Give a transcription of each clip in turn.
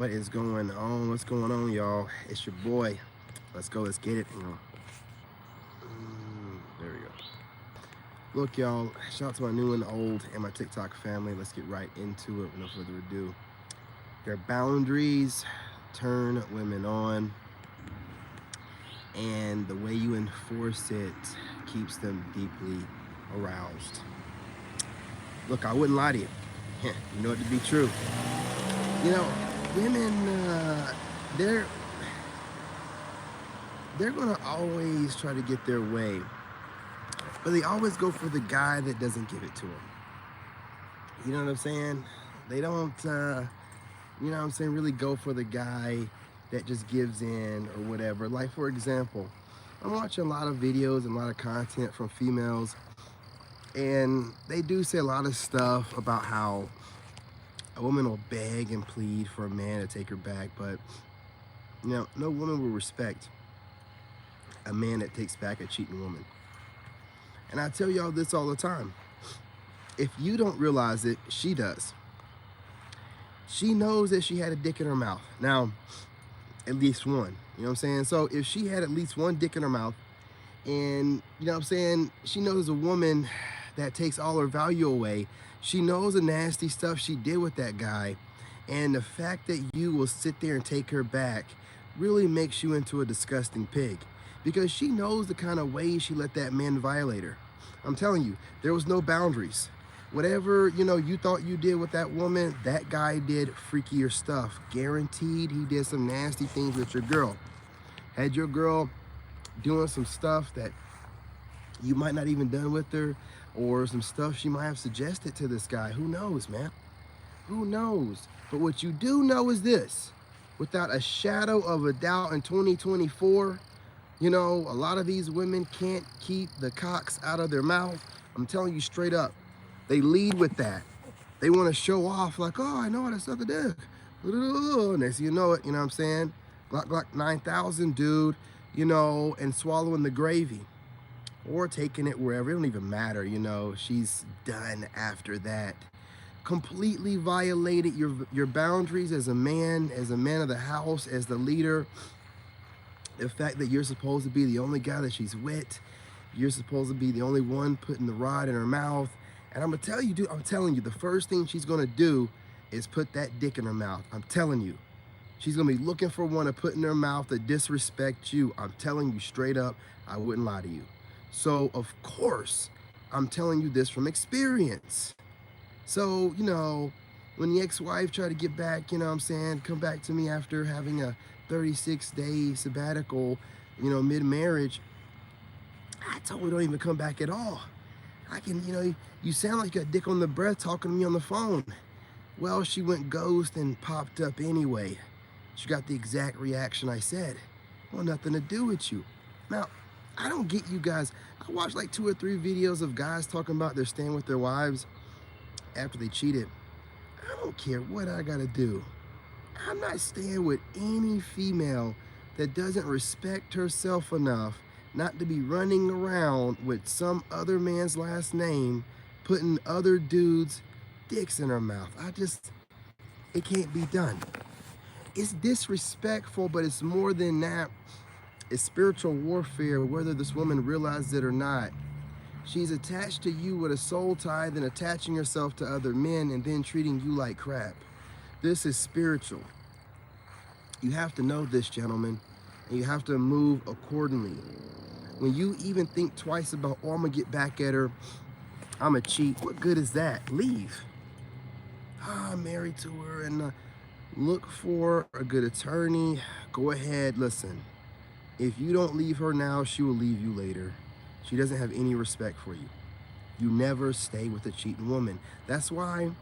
What is going on? What's going on, y'all? It's your boy. Let's go. Let's get it. There we go. Look, y'all. Shout out to my new and old and my TikTok family. Let's get right into it. With no further ado, their boundaries turn women on, and the way you enforce it keeps them deeply aroused. Look, I wouldn't lie to you. You know it to be true. You know, women, they're gonna always try to get their way, but they always go for the guy that doesn't give it to them. You know what I'm saying? They don't, you know what I'm saying, really go for the guy that just gives in or whatever. Like, for example, I'm watching a lot of videos and a lot of content from females, and they do say a lot of stuff about how a woman will beg and plead for a man to take her back, but you know, no woman will respect a man that takes back a cheating woman. And I tell y'all this all the time. If you don't realize it, she does. She knows that she had a dick in her mouth. Now, at least one. You know what I'm saying? So if she had at least one dick in her mouth, and you know what I'm saying, she knows a woman that takes all her value away. She knows the nasty stuff she did with that guy. And the fact that you will sit there and take her back really makes you into a disgusting pig, because she knows the kind of way she let that man violate her. I'm telling you, there was no boundaries. Whatever, you know, you thought you did with that woman, that guy did freakier stuff. Guaranteed he did some nasty things with your girl. Had your girl doing some stuff that you might not even done with her, or some stuff she might have suggested to this guy. Who knows, man? Who knows? But what you do know is this: without a shadow of a doubt, in 2024, you know, a lot of these women can't keep the cocks out of their mouth. I'm telling you straight up. They lead with that. They want to show off like, oh, I know how to suck a dick. Next thing you know it, you know what I'm saying? Glock 9,000, dude, you know, and swallowing the gravy. Or taking it wherever, it don't even matter, you know, she's done after that. Completely violated your boundaries as a man of the house, as the leader. The fact that you're supposed to be the only guy that she's with, you're supposed to be the only one putting the rod in her mouth. And I'm gonna tell you, dude, I'm telling you, the first thing she's gonna do is put that dick in her mouth. I'm telling you. She's gonna be looking for one to put in her mouth to disrespect you. I'm telling you straight up, I wouldn't lie to you. So, of course, I'm telling you this from experience. So, you know, when the ex-wife tried to get back, you know what I'm saying, come back to me after having a 36-day sabbatical, you know, mid-marriage, I told her don't even come back at all. I can, you know, you sound like you got dick on the breath talking to me on the phone. Well, she went ghost and popped up anyway. She got the exact reaction I said. Well, nothing to do with you. Now, I don't get you guys. I watched like 2 or 3 videos of guys talking about they're staying with their wives after they cheated. I don't care what I gotta do. I'm not staying with any female that doesn't respect herself enough not to be running around with some other man's last name, putting other dudes' dicks in her mouth. It can't be done. It's disrespectful, but it's more than that. It's spiritual warfare, whether this woman realizes it or not. She's attached to you with a soul tie, then attaching herself to other men and then treating you like crap. This is spiritual. You have to know this, gentlemen, and you have to move accordingly. When you even think twice about, oh, I'm gonna get back at her, I'm a cheat, what good is that? Leave. I'm married to her, and look for a good attorney. Go ahead, listen. If you don't leave her now, she will leave you later. She doesn't have any respect for you. You never stay with a cheating woman. That's why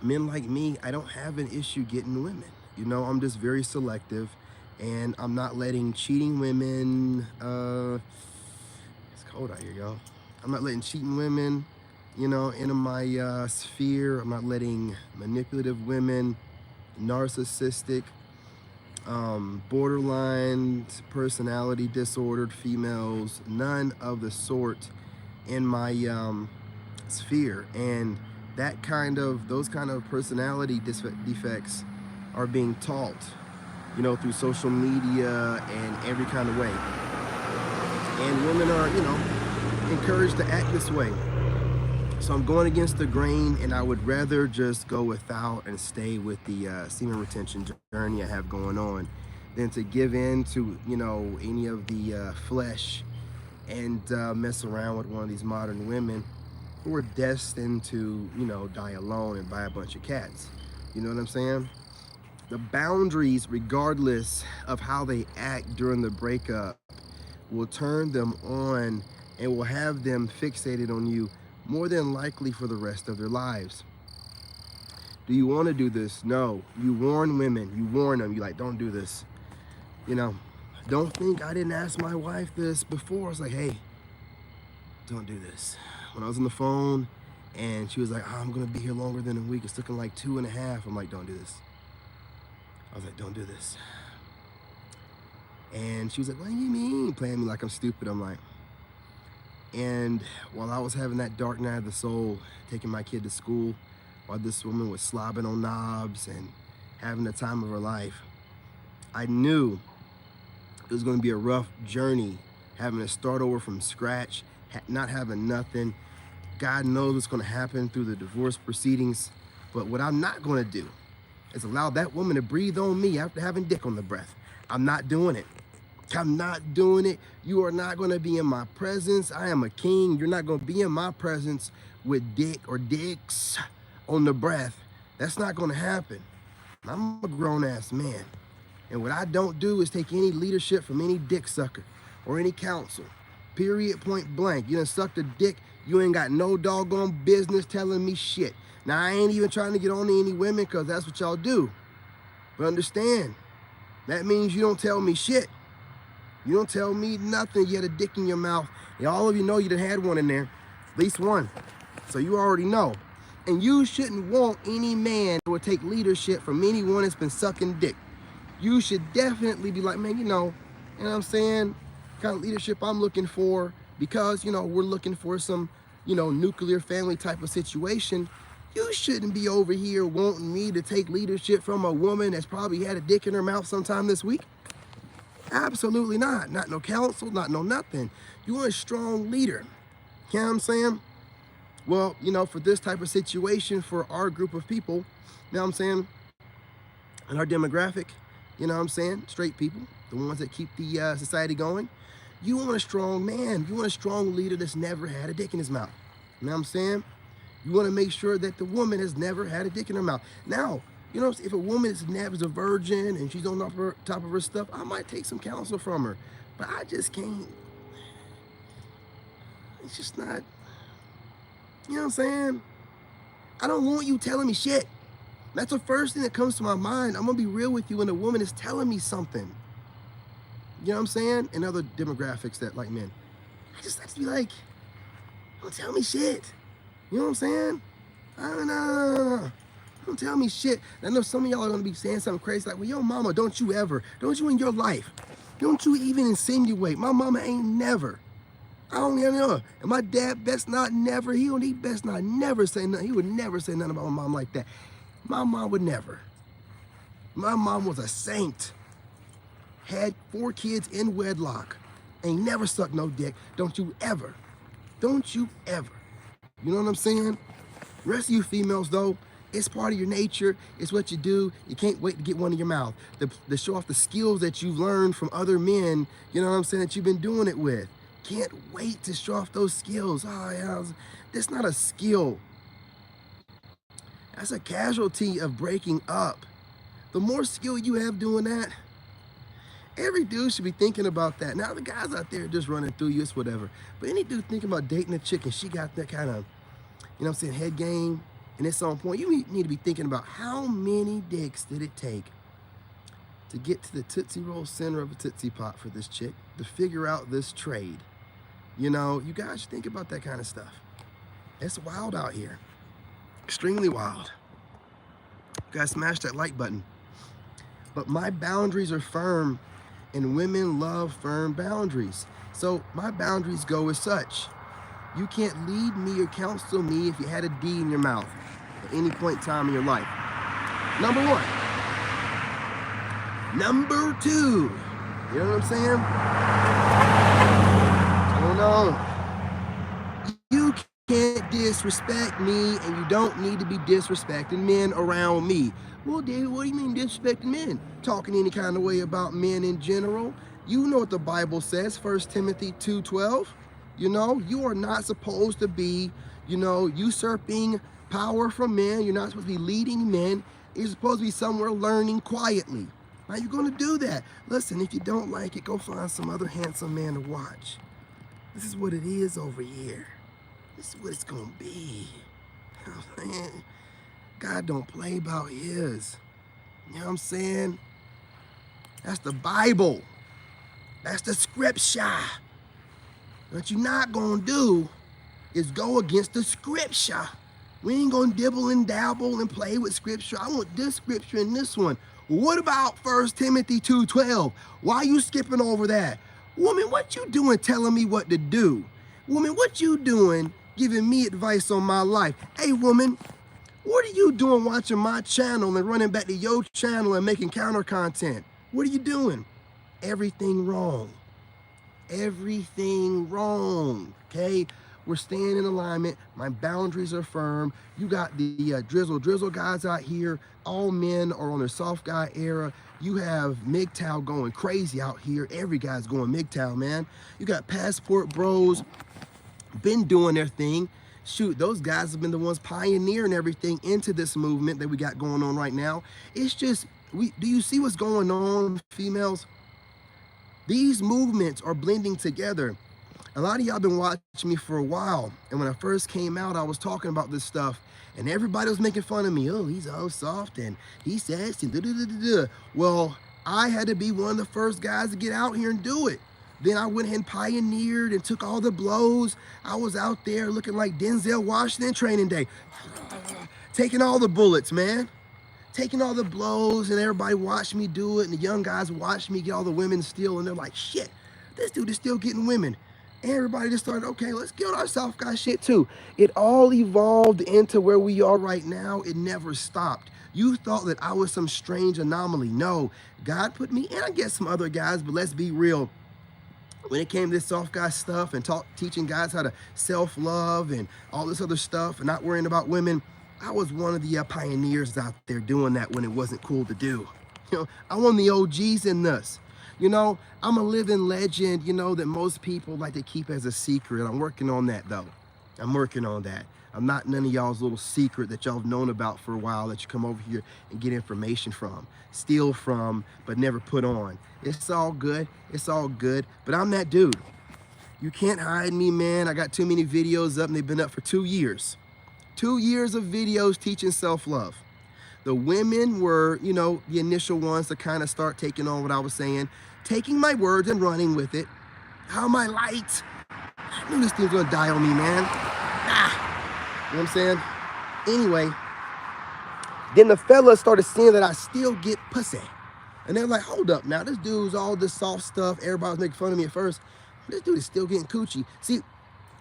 men like me, I don't have an issue getting women. You know, I'm just very selective, and I'm not letting cheating women, it's cold out here, y'all. I'm not letting cheating women, you know, into my sphere. I'm not letting manipulative women, narcissistic, borderline personality disordered females, none of the sort in my sphere. And those kind of personality defects are being taught, through social media and every kind of way. And women are, encouraged to act this way. So I'm going against the grain, and I would rather just go without and stay with the semen retention journey I have going on than to give in to, any of the flesh and mess around with one of these modern women who are destined to, die alone and buy a bunch of cats. You know what I'm saying? The boundaries, regardless of how they act during the breakup, will turn them on and will have them fixated on you more than likely for the rest of their lives. Do you want to do this? No. You warn women. You warn them. You like, don't do this. Don't think I didn't ask my wife this before. I was like, hey, don't do this. When I was on the phone and she was like, I'm going to be here longer than a week. It's looking like 2.5. I'm like, don't do this. I was like, don't do this. And she was like, what do you mean? Playing me like I'm stupid. I'm like, and while I was having that dark night of the soul, taking my kid to school, while this woman was slobbing on knobs and having the time of her life, I knew it was going to be a rough journey, having to start over from scratch, not having nothing. God knows what's going to happen through the divorce proceedings. But what I'm not going to do is allow that woman to breathe on me after having dick on the breath. I'm not doing it. I'm not doing it. You are not going to be in my presence. I am a king. You're not going to be in my presence with dick or dicks on the breath. That's not going to happen. I'm a grown-ass man. And what I don't do is take any leadership from any dick sucker or any counsel. Period, point blank. You done sucked a dick. You ain't got no doggone business telling me shit. Now, I ain't even trying to get on to any women because that's what y'all do. But understand, that means you don't tell me shit. You don't tell me nothing. You had a dick in your mouth. And all of you know you done had one in there. At least one. So you already know. And you shouldn't want any man who will take leadership from anyone that's been sucking dick. You should definitely be like, man, you know what I'm saying? Kind of leadership I'm looking for, because, we're looking for some, nuclear family type of situation. You shouldn't be over here wanting me to take leadership from a woman that's probably had a dick in her mouth sometime this week. Absolutely not. Not no counsel, not no nothing. You want a strong leader. You know what I'm saying? Well, for this type of situation, for our group of people, you know what I'm saying, and our demographic, straight people, the ones that keep the society going, you want a strong man. You want a strong leader that's never had a dick in his mouth. You know what I'm saying? You want to make sure that the woman has never had a dick in her mouth. Now, if a woman is a virgin and she's on top of her stuff, I might take some counsel from her. But I just can't. It's just not. You know what I'm saying? I don't want you telling me shit. That's the first thing that comes to my mind. I'm going to be real with you when a woman is telling me something. You know what I'm saying? And other demographics that like men. I just like to be like, don't tell me shit. You know what I'm saying? No. Don't tell me shit. I know some of y'all are going to be saying something crazy like, well, yo, mama, don't you in your life, don't you even insinuate. My mama ain't never. I don't even know. And my dad best not never. He best not never say nothing. He would never say nothing about my mom like that. My mom would never. My mom was a saint. Had 4 kids in wedlock. Ain't never sucked no dick. Don't you ever. Don't you ever. You know what I'm saying? The rest of you females, though, it's part of your nature. It's what you do. You can't wait to get one in your mouth. To show off the skills that you've learned from other men, you know what I'm saying, that you've been doing it with. Can't wait to show off those skills. Oh, yeah, that's not a skill. That's a casualty of breaking up. The more skill you have doing that, every dude should be thinking about that. Now, the guys out there just running through you, it's whatever. But any dude thinking about dating a chick and she got that kind of, head game, and it's on point, you need to be thinking about how many dicks did it take to get to the Tootsie Roll center of a Tootsie Pop for this chick, to figure out this trade. You guys should think about that kind of stuff. It's wild out here. Extremely wild. You guys smash that like button. But my boundaries are firm, and women love firm boundaries. So my boundaries go as such. You can't lead me or counsel me if you had a D in your mouth at any point in time in your life. Number 1, Number 2, you know what I'm saying? What's going on? You can't disrespect me, and you don't need to be disrespecting men around me. Well, David, what do you mean disrespecting men? Talking any kind of way about men in general? You know what the Bible says, 1 Timothy 2:12. You know, you are not supposed to be, usurping power from men. You're not supposed to be leading men. You're supposed to be somewhere learning quietly. How you going to do that? Listen, if you don't like it, go find some other handsome man to watch. This is what it is over here. This is what it's going to be. You know what I'm saying? God don't play about his. You know what I'm saying? That's the Bible. That's the scripture. What you're not going to do is go against the scripture. We ain't going to dibble and dabble and play with scripture. I want this scripture and this one. What about 1 Timothy 2:12? Why are you skipping over that? Woman, what you doing telling me what to do? Woman, what you doing giving me advice on my life? Hey, woman, what are you doing watching my channel and running back to your channel and making counter content? What are you doing? Everything wrong. Everything wrong, okay? We're staying in alignment. My boundaries are firm. You got the drizzle guys out here. All men are on their soft guy era. You have MGTOW going crazy out here. Every guy's going MGTOW, man. You got passport bros, been doing their thing. Shoot, those guys have been the ones pioneering everything into this movement that we got going on right now. It's just, do you see what's going on, females? These movements are blending together. A lot of y'all been watching me for a while, and when I first came out, I was talking about this stuff, and everybody was making fun of me. Oh, he's all soft, and he's sassy, Well, I had to be one of the first guys to get out here and do it. Then I went ahead and pioneered and took all the blows. I was out there looking like Denzel Washington training day, taking all the bullets, man. Taking all the blows, and everybody watched me do it, and the young guys watched me get all the women still, and they're like, shit, this dude is still getting women. And everybody just started, okay, let's get our soft guy shit too. It all evolved into where we are right now. It never stopped. You thought that I was some strange anomaly. No, God put me, and I guess some other guys, but let's be real. When it came to this soft guy stuff and teaching guys how to self-love and all this other stuff and not worrying about women, I was one of the pioneers out there doing that when it wasn't cool to do. I'm one of the OGs in this. I'm a living legend, that most people like to keep as a secret. I'm working on that, though. I'm working on that. I'm not none of y'all's little secret that y'all have known about for a while that you come over here and get information from, steal from, but never put on. It's all good. It's all good. But I'm that dude. You can't hide me, man. I got too many videos up, and they've been up for 2 years. 2 years of videos teaching self-love. The women were, the initial ones to kind of start taking on what I was saying, taking my words and running with it. How am I light? I knew this thing's gonna die on me, man. You know what I'm saying? Anyway, then the fellas started seeing that I still get pussy. And they're like, hold up now, this dude's all this soft stuff. Everybody was making fun of me at first. This dude is still getting coochie. See,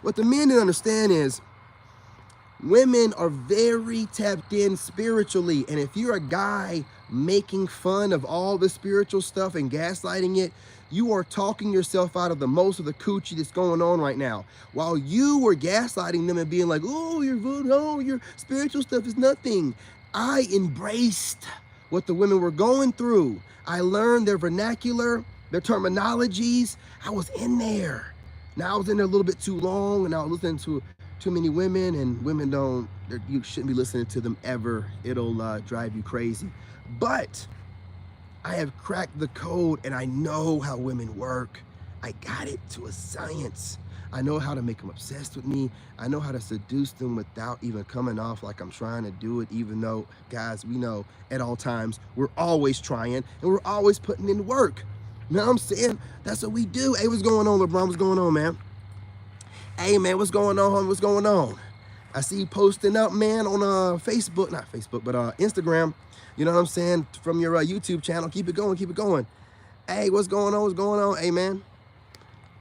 what the men didn't understand is, women are very tapped in spiritually, and if you're a guy making fun of all the spiritual stuff and gaslighting it, you are talking yourself out of the most of the coochie that's going on right now. While you were gaslighting them and being like, oh, your spiritual stuff is nothing. I embraced what the women were going through. I learned their vernacular, their terminologies. I was in there. Now I was in there a little bit too long, and I was listening to too many women, and women you shouldn't be listening to them ever. It'll drive you crazy. But I have cracked the code, and I know how women work. I got it to a science. I know how to make them obsessed with me. I know how to seduce them without even coming off like I'm trying to do it, even though, guys, we know at all times we're always trying, and we're always putting in work. You know what I'm saying? That's what we do. Hey, what's going on, LeBron? What's going on, man? Hey, man, what's going on, homie? What's going on? I see you posting up, man, on Facebook, not Facebook, but Instagram. You know what I'm saying? From your YouTube channel. Keep it going, keep it going. Hey, what's going on? What's going on? Hey, man.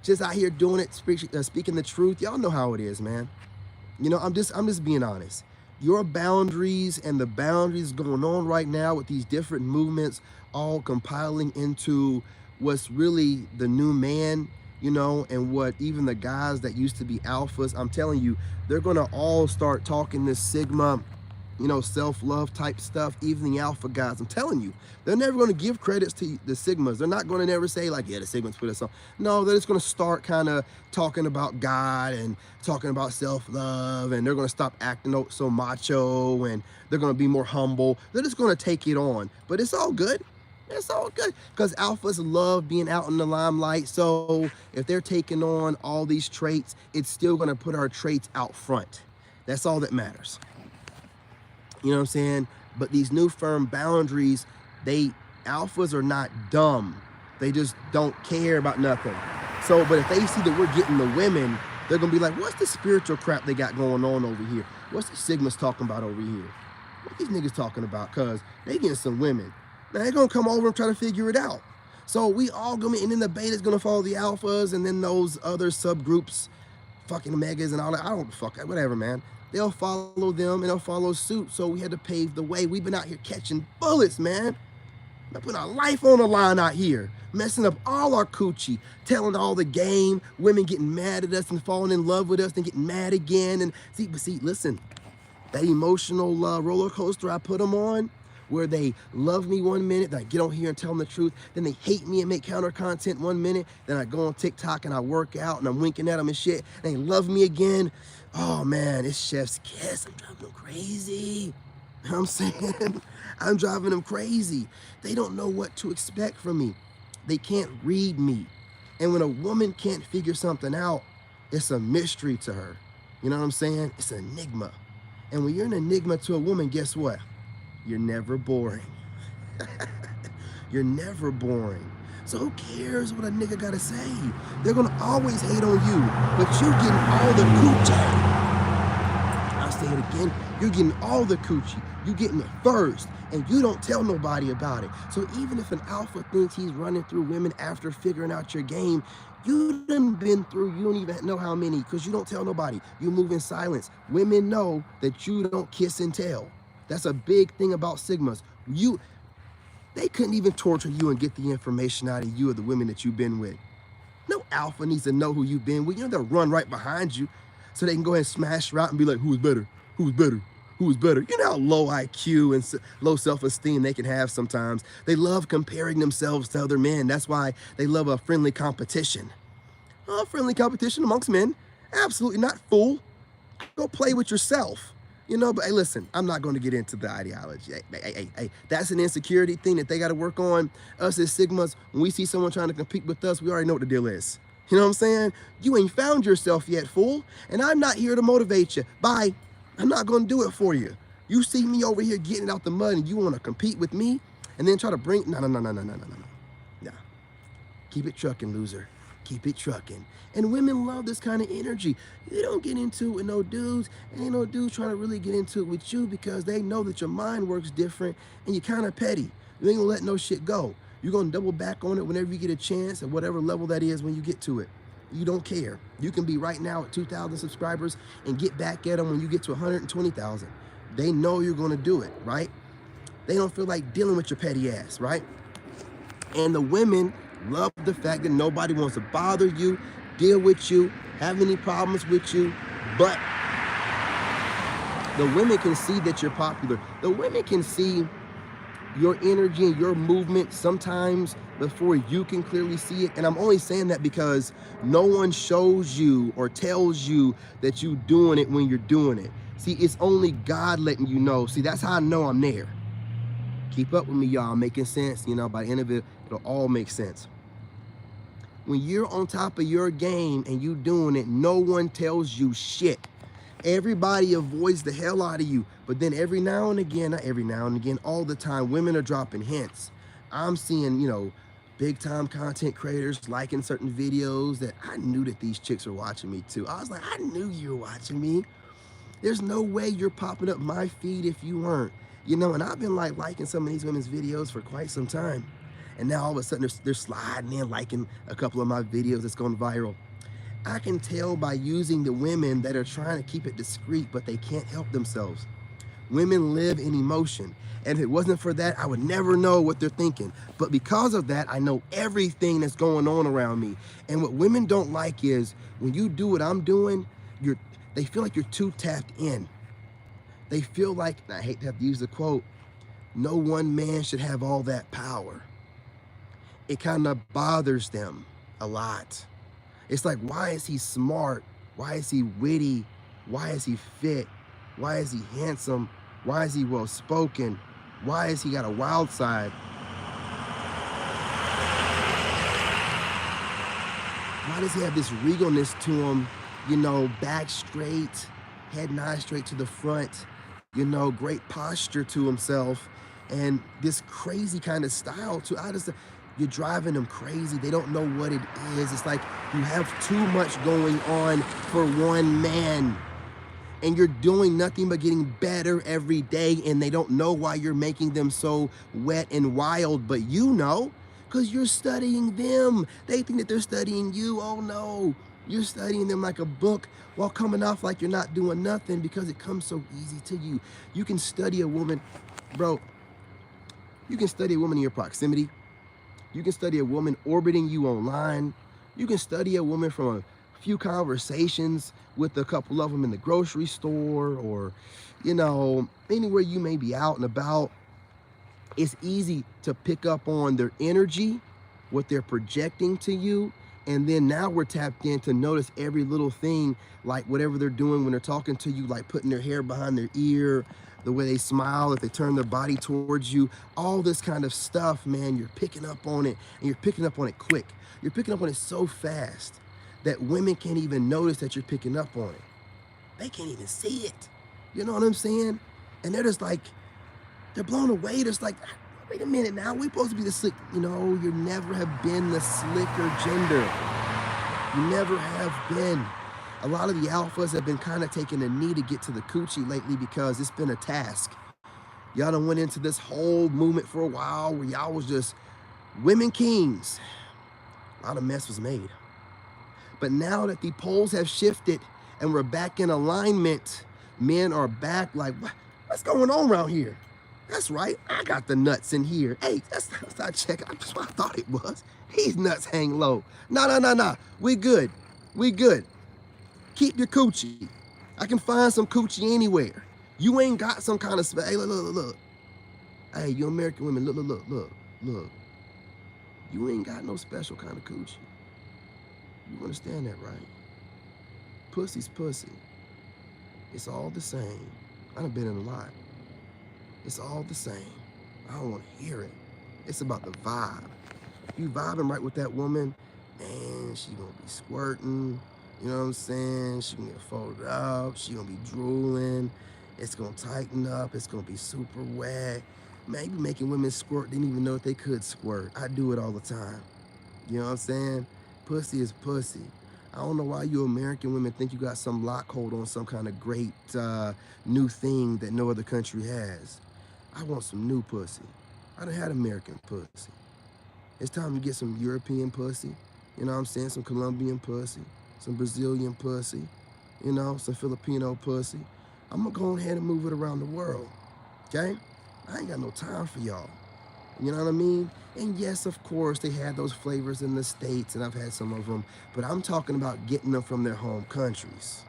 Just out here doing it, speaking the truth. Y'all know how it is, man. I'm just being honest. your boundaries and the boundaries going on right now with these different movements all compiling into what's really the new man, you know, and what even the guys that used to be alphas, I'm telling you, they're going to all start talking this Sigma, you know, self-love type stuff. Even the alpha guys, I'm telling you, they're never going to give credits to the Sigmas. They're not going to never say like, yeah, the Sigmas put us on. No, they're just going to start kind of talking about God and talking about self-love, and they're going to stop acting so macho, and they're going to be more humble. They're just going to take it on, but it's all good. It's all good because alphas love being out in the limelight. So if they're taking on all these traits, it's still going to put our traits out front. That's all that matters. You know what I'm saying? But these new firm boundaries, alphas are not dumb. They just don't care about nothing. So, but if they see that we're getting the women, they're gonna be like, what's the spiritual crap they got going on over here? What's the Sigmas talking about over here? What these niggas talking about? Cause they getting some women. Now they're gonna come over and try to figure it out. So we all gonna, and then the beta's gonna follow the alphas, and then those other subgroups, fucking megas and all that. I don't fuck that, whatever, man. They'll follow them and they'll follow suit. So we had to pave the way. We've been out here catching bullets, man. We're putting our life on the line out here, messing up all our coochie, telling all the game, women getting mad at us and falling in love with us and getting mad again. And see, listen, that emotional roller coaster I put them on, where they love me one minute, then I get on here and tell them the truth, then they hate me and make counter content one minute, then I go on TikTok and I work out and I'm winking at them and shit, and they love me again. Oh man, it's chef's kiss. I'm driving them crazy. You know what I'm saying? I'm driving them crazy. They don't know what to expect from me. They can't read me. And when a woman can't figure something out, it's a mystery to her. You know what I'm saying? It's an enigma. And when you're an enigma to a woman, guess what? You're never boring. You're never boring. So who cares what a nigga gotta say? They're gonna always hate on you, but you getting all the coochie. I'll say it again. You're getting all the coochie. You getting it first, and you don't tell nobody about it. So even if an alpha thinks he's running through women after figuring out your game, you done been through, you don't even know how many, because you don't tell nobody. You move in silence. Women know that you don't kiss and tell. That's a big thing about Sigmas. They couldn't even torture you and get the information out of you or the women that you've been with. No alpha needs to know who you've been with. You know, they'll run right behind you so they can go ahead and smash you out and be like, who's better? Who's better? Who's better? You know how low IQ and low self-esteem they can have sometimes. They love comparing themselves to other men. That's why they love a friendly competition. Oh, friendly competition amongst men? Absolutely not, fool. Go play with yourself. You know, but hey, listen, I'm not going to get into the ideology. Hey, that's an insecurity thing that they got to work on. Us as Sigmas, when we see someone trying to compete with us, we already know what the deal is. You know what I'm saying? You ain't found yourself yet, fool. And I'm not here to motivate you. Bye. I'm not going to do it for you. You see me over here getting out the mud and you want to compete with me and then try to bring, no. Nah. Keep it trucking, loser. Keep it trucking. And women love this kind of energy. You don't get into it with no dudes, and ain't no dudes trying to really get into it with you because they know that your mind works different and you're kind of petty. You ain't gonna let no shit go. You're gonna double back on it whenever you get a chance at whatever level that is when you get to it. You don't care. You can be right now at 2,000 subscribers and get back at them when you get to 120,000. They know you're gonna do it, right? They don't feel like dealing with your petty ass, right? And the women love the fact that nobody wants to bother you, deal with you, have any problems with you, but the women can see that you're popular. The women can see your energy and your movement sometimes before you can clearly see it. And I'm only saying that because no one shows you or tells you that you're doing it when you're doing it. See, it's only God letting you know. See, that's how I know I'm there. Keep up with me, y'all. Making sense. You know, by the end of it, it'll all make sense. When you're on top of your game and you doing it, no one tells you shit. Everybody avoids the hell out of you. But then every now and again, not every now and again, all the time, women are dropping hints. I'm seeing, you know, big time content creators liking certain videos that I knew that these chicks were watching me too. I was like, I knew you were watching me. There's no way you're popping up my feed if you weren't. You know, and I've been like liking some of these women's videos for quite some time. And now all of a sudden they're sliding in, liking a couple of my videos that's going viral. I can tell by using the women that are trying to keep it discreet, but they can't help themselves. Women live in emotion. And if it wasn't for that, I would never know what they're thinking. But because of that, I know everything that's going on around me. And what women don't like is when you do what I'm doing, they feel like you're too tapped in. They feel like, and I hate to have to use the quote, no one man should have all that power. It kind of bothers them a lot. It's like, why is he smart? Why is he witty? Why is he fit? Why is he handsome? Why is he well-spoken? Why has he got a wild side? Why does he have this regalness to him? You know, back straight, head nod straight to the front, you know, great posture to himself, and this crazy kind of style too. You're driving them crazy. They don't know what it is. It's like you have too much going on for one man. And you're doing nothing but getting better every day, and they don't know why you're making them so wet and wild, but you know, because you're studying them. They think that they're studying you. Oh no, you're studying them like a book while coming off like you're not doing nothing because it comes so easy to you. You can study a woman, bro. You can study a woman in your proximity. You can study a woman orbiting you online. You can study a woman from a few conversations with a couple of them in the grocery store, or, you know, anywhere you may be out and about. It's easy to pick up on their energy, what they're projecting to you. And then now we're tapped in to notice every little thing, like whatever they're doing when they're talking to you, like putting their hair behind their ear, the way they smile, if they turn their body towards you, all this kind of stuff, man, you're picking up on it, and you're picking up on it quick. You're picking up on it so fast that women can't even notice that you're picking up on it. They can't even see it. You know what I'm saying? And they're just like, they're blown away. They're just like, wait a minute now, we're supposed to be the slick. You know, you never have been the slicker gender. You never have been. A lot of the alphas have been kind of taking a knee to get to the coochie lately because it's been a task. Y'all done went into this whole movement for a while where y'all was just women kings. A lot of mess was made. But now that the poles have shifted and we're back in alignment, men are back like, what's going on around here? That's right, I got the nuts in here. Hey, that's not checking. That's what I thought it was. These nuts hang low. No. We good. We good. Keep your coochie. I can find some coochie anywhere. You ain't got some kind of, hey, look. Hey, you American women, look. You ain't got no special kind of coochie. You understand that, right? Pussy's pussy. It's all the same. I done been in a lot. It's all the same. I don't want to hear it. It's about the vibe. You vibing right with that woman, man, she gonna be squirting. You know what I'm saying? She gonna get folded up. She gonna be drooling. It's gonna tighten up. It's gonna be super wet. Man, you be making women squirt, didn't even know if they could squirt. I do it all the time. You know what I'm saying? Pussy is pussy. I don't know why you American women think you got some lockhold on some kind of great new thing that no other country has. I want some new pussy. I done had American pussy. It's time to get some European pussy. You know what I'm saying? Some Colombian pussy, some Brazilian pussy, you know, some Filipino pussy. I'm gonna go ahead and move it around the world, okay? I ain't got no time for y'all. You know what I mean? And yes, of course, they had those flavors in the States, and I've had some of them, but I'm talking about getting them from their home countries.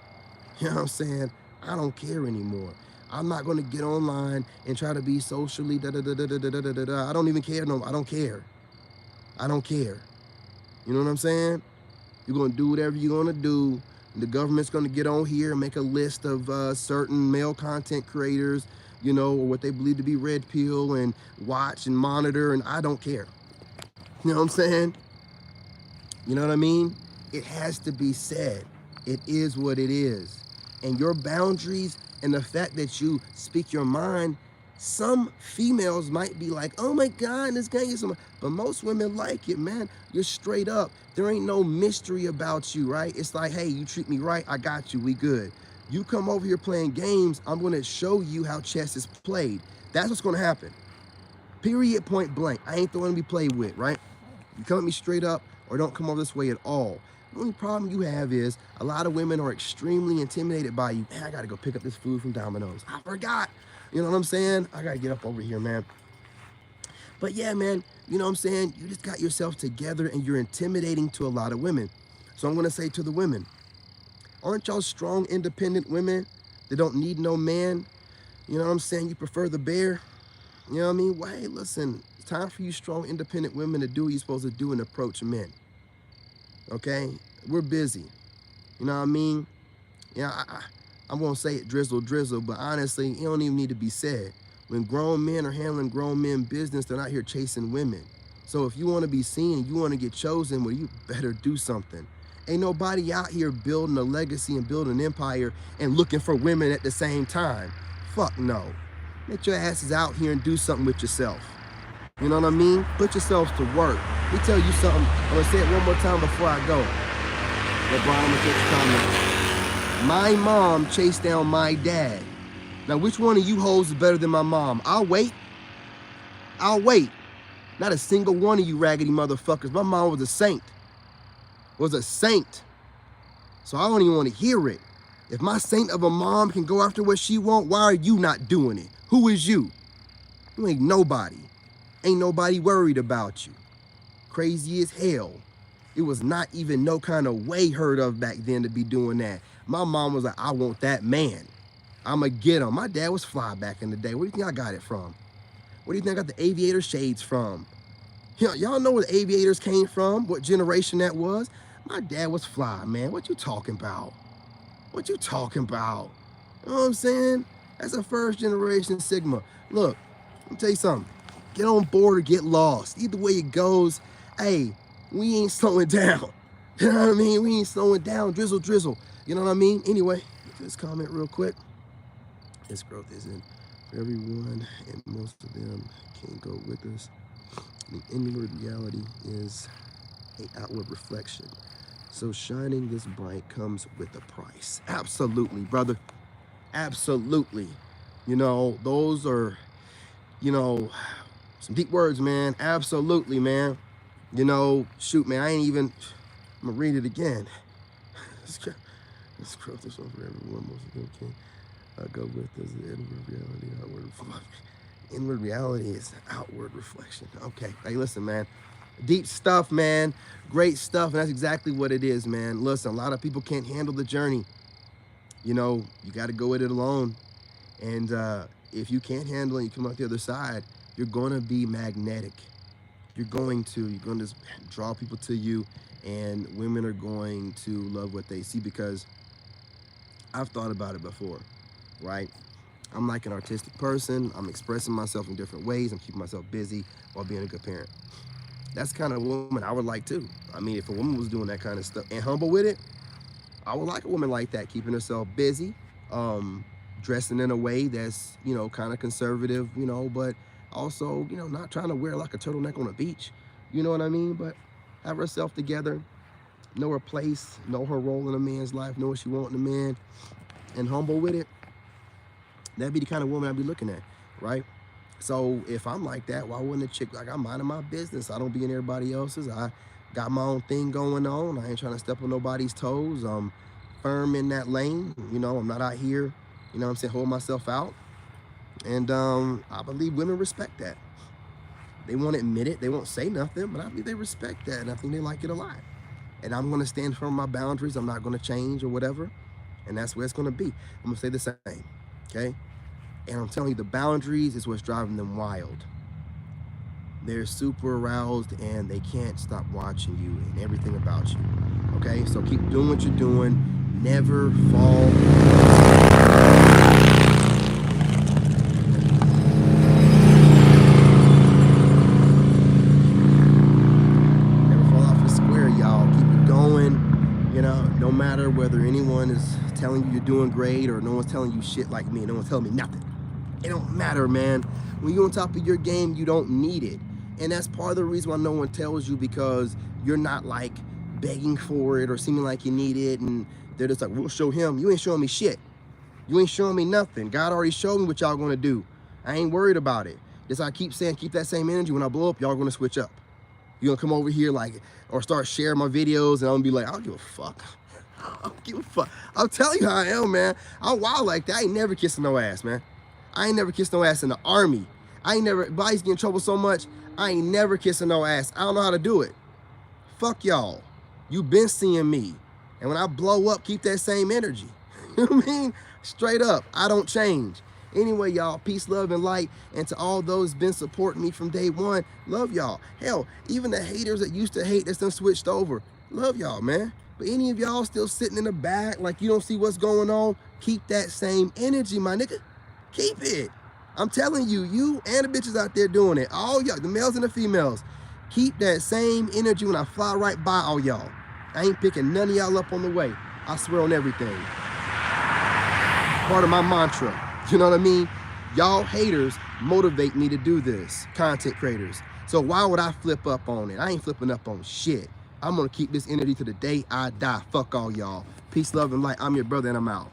You know what I'm saying? I don't care anymore. I'm not gonna get online and try to be socially I don't even care. No, I don't care. I don't care. You know what I'm saying? You're gonna do whatever you're gonna do. The government's gonna get on here and make a list of certain male content creators, you know, or what they believe to be red pill, and watch and monitor, and I don't care. You know what I'm saying? You know what I mean? It has to be said. It is what it is. And your boundaries and the fact that you speak your mind, some females might be like, oh my God, this guy is some, but most women like it, man. You're straight up. There ain't no mystery about you, right? It's like, hey, you treat me right, I got you, we good. You come over here playing games, I'm gonna show you how chess is played. That's what's gonna happen. Period, point blank. I ain't the one to be played with, right? You come at me straight up or don't come over this way at all. The only problem you have is a lot of women are extremely intimidated by you. Man, I gotta go pick up this food from Domino's. I forgot. You know what I'm saying? I gotta get up over here, man. But yeah, man, you know what I'm saying? You just got yourself together and you're intimidating to a lot of women. So I'm gonna say to the women, aren't y'all strong, independent women that don't need no man? You know what I'm saying? You prefer the bear? You know what I mean? Well, hey, listen, it's time for you strong, independent women to do what you're supposed to do and approach men. Okay? We're busy. You know what I mean? Yeah, I'm gonna say it drizzle, drizzle, but honestly, it don't even need to be said. When grown men are handling grown men business, they're not here chasing women. So if you want to be seen and you want to get chosen, well, you better do something. Ain't nobody out here building a legacy and building an empire and looking for women at the same time. Fuck no. Get your asses out here and do something with yourself. You know what I mean? Put yourselves to work. Let me tell you something. I'm gonna say it one more time before I go. LeBron, I'm gonna take your comment. My mom chased down my dad. Now, which one of you hoes is better than my mom? I'll wait. I'll wait. Not a single one of you raggedy motherfuckers. My mom was a saint. Was a saint. So I don't even want to hear it. If my saint of a mom can go after what she want, why are you not doing it? Who is you? You ain't nobody. Ain't nobody worried about you. Crazy as hell. It was not even no kind of way heard of back then to be doing that. My mom was like, I want that man. I'ma get him. My dad was fly back in the day. Where do you think I got it from? Where do you think I got the aviator shades from? Y'all know where the aviators came from? What generation that was? My dad was fly, man. What you talking about? What you talking about? You know what I'm saying? That's a first generation Sigma. Look, let me tell you something. Get on board or get lost. Either way it goes, hey, we ain't slowing down. You know what I mean? We ain't slowing down. Drizzle, drizzle. You know what I mean? Anyway, this comment real quick. This growth isn't for everyone, and most of them can't go with us. The inward reality is an outward reflection. So shining this bright comes with a price. Absolutely, brother. Absolutely. You know, those are, you know, some deep words, man. Absolutely, man. You know, shoot, man, I ain't even, I'm gonna read it again. This growth is over everyone, most of them can't go with us. The inward reality, outward reflection. Inward reality is outward reflection. Okay, hey, listen, man. Deep stuff, man. Great stuff, and that's exactly what it is, man. Listen, a lot of people can't handle the journey. You know, you got to go at it alone. And if you can't handle it, you come out the other side, you're going to be magnetic. You're going to just draw people to you, and women are going to love what they see, because I've thought about it before, right? I'm like an artistic person. I'm expressing myself in different ways. I'm keeping myself busy while being a good parent. That's the kind of woman I would like too. I mean, if a woman was doing that kind of stuff and humble with it, I would like a woman like that, keeping herself busy, dressing in a way that's, you know, kind of conservative, you know, but also, you know, not trying to wear like a turtleneck on a beach. You know what I mean? But have herself together, know her place, know her role in a man's life, know what she wants in a man, and humble with it. That'd be the kind of woman I'd be looking at, right? So if I'm like that, why wouldn't a chick, like, I'm minding my business? I don't be in everybody else's. I got my own thing going on. I ain't trying to step on nobody's toes. I'm firm in that lane. You know, I'm not out here, you know what I'm saying, holding myself out. And I believe women respect that. They won't admit it. They won't say nothing, but I believe they respect that. And I think they like it a lot. And I'm going to stand firm on my boundaries. I'm not going to change or whatever. And that's where it's going to be. I'm going to say the same, okay? And I'm telling you, the boundaries is what's driving them wild. They're super aroused and they can't stop watching you and everything about you. Okay, so keep doing what you're doing. Never fall. Never fall off the square, y'all. Keep it going. You know, no matter whether anyone is telling you you're doing great or no one's telling you shit like me. No one's telling me nothing. It don't matter, man. When you're on top of your game, you don't need it. And that's part of the reason why no one tells you, because you're not like begging for it or seeming like you need it. And they're just like, we'll show him. You ain't showing me shit. You ain't showing me nothing. God already showed me what y'all gonna do. I ain't worried about it. Just I keep saying, keep that same energy. When I blow up, y'all gonna switch up. You're gonna come over here like, or start sharing my videos, and I'm gonna be like, I don't give a fuck. I don't give a fuck. I'll tell you how I am, man. I'm wild like that. I ain't never kissing no ass, man. I ain't never kissed no ass in the army. I ain't never, but I used to get in trouble so much, I ain't never kissing no ass. I don't know how to do it. Fuck y'all. You been seeing me. And when I blow up, keep that same energy. You know what I mean? Straight up, I don't change. Anyway, y'all, peace, love, and light. And to all those been supporting me from day one, love y'all. Hell, even the haters that used to hate that's done switched over, love y'all, man. But any of y'all still sitting in the back like you don't see what's going on, keep that same energy, my nigga. Keep it. I'm telling you, you and the bitches out there doing it, all y'all, the males and the females, keep that same energy when I fly right by all y'all. I ain't picking none of y'all up on the way. I swear on everything. Part of my mantra, you know what I mean? Y'all haters motivate me to do this, content creators. So why would I flip up on it? I ain't flipping up on shit. I'm gonna keep this energy to the day I die. Fuck all y'all. Peace, love, and light. I'm your brother, and I'm out.